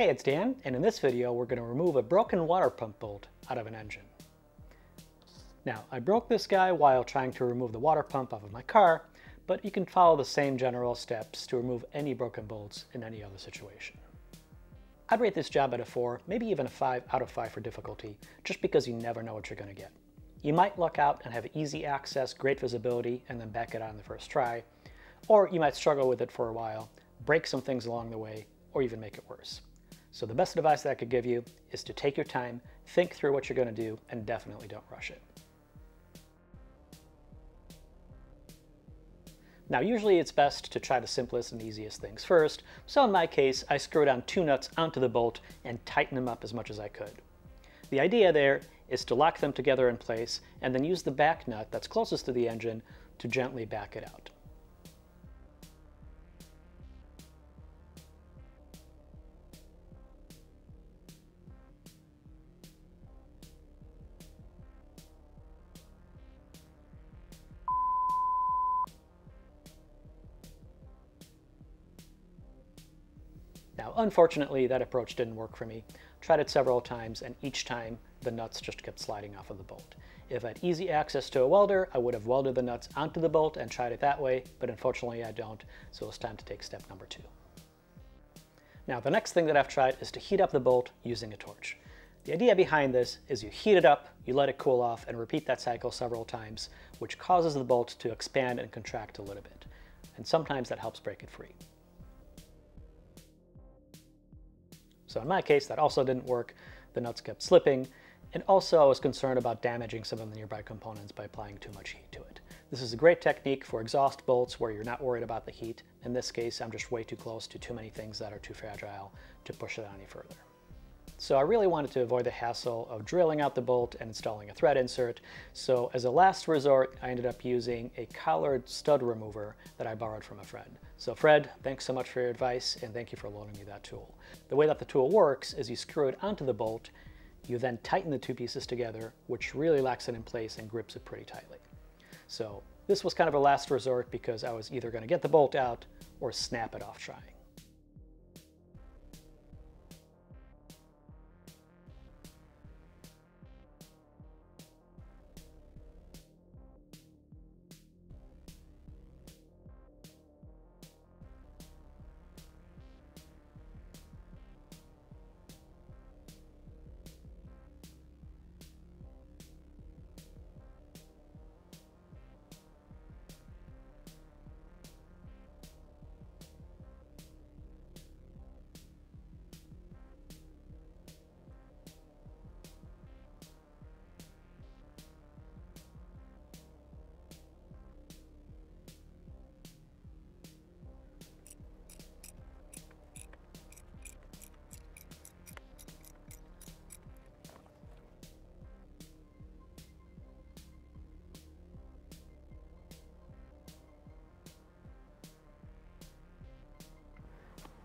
Hey, it's Dan, and in this video we're going to remove a broken water pump bolt out of an engine. Now, I broke this guy while trying to remove the water pump off of my car, but you can follow the same general steps to remove any broken bolts in any other situation. I'd rate this job at a 4, maybe even a 5 out of 5 for difficulty, just because you never know what you're going to get. You might luck out and have easy access, great visibility, and then back it on the first try, or you might struggle with it for a while, break some things along the way, or even make it worse. So the best advice that I could give you is to take your time, think through what you're going to do, and definitely don't rush it. Now, usually it's best to try the simplest and easiest things first, so in my case, I screwed on 2 nuts onto the bolt and tightened them up as much as I could. The idea there is to lock them together in place and then use the back nut that's closest to the engine to gently back it out. Now, unfortunately, that approach didn't work for me. Tried it several times, and each time the nuts just kept sliding off of the bolt. If I had easy access to a welder, I would have welded the nuts onto the bolt and tried it that way, but unfortunately I don't, so it's time to take step number 2. Now, the next thing that I've tried is to heat up the bolt using a torch. The idea behind this is you heat it up, you let it cool off, and repeat that cycle several times, which causes the bolt to expand and contract a little bit. And sometimes that helps break it free. So in my case, that also didn't work. The nuts kept slipping, and also I was concerned about damaging some of the nearby components by applying too much heat to it. This is a great technique for exhaust bolts where you're not worried about the heat. In this case, I'm just way too close to too many things that are too fragile to push it any further. So I really wanted to avoid the hassle of drilling out the bolt and installing a thread insert, so as a last resort, I ended up using a collared stud remover that I borrowed from a friend. So Fred, thanks so much for your advice, and thank you for loaning me that tool. The way that the tool works is you screw it onto the bolt, you then tighten the 2 pieces together, which really locks it in place and grips it pretty tightly. So this was kind of a last resort because I was either going to get the bolt out or snap it off trying.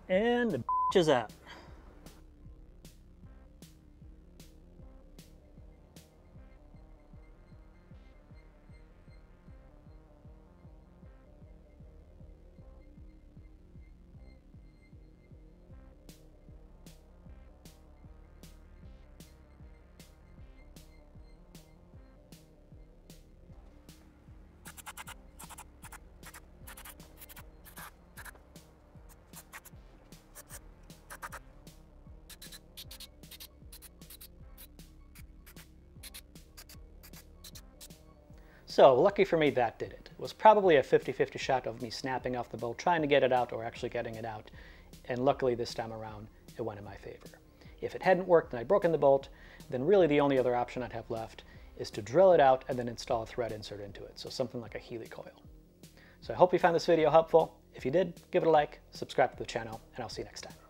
And the bitch is out. So lucky for me, that did it. It was probably a 50-50 shot of me snapping off the bolt, trying to get it out, or actually getting it out. And luckily this time around, it went in my favor. If it hadn't worked and I'd broken the bolt, then really the only other option I'd have left is to drill it out and then install a thread insert into it. So something like a Healy coil. So I hope you found this video helpful. If you did, give it a like, subscribe to the channel, and I'll see you next time.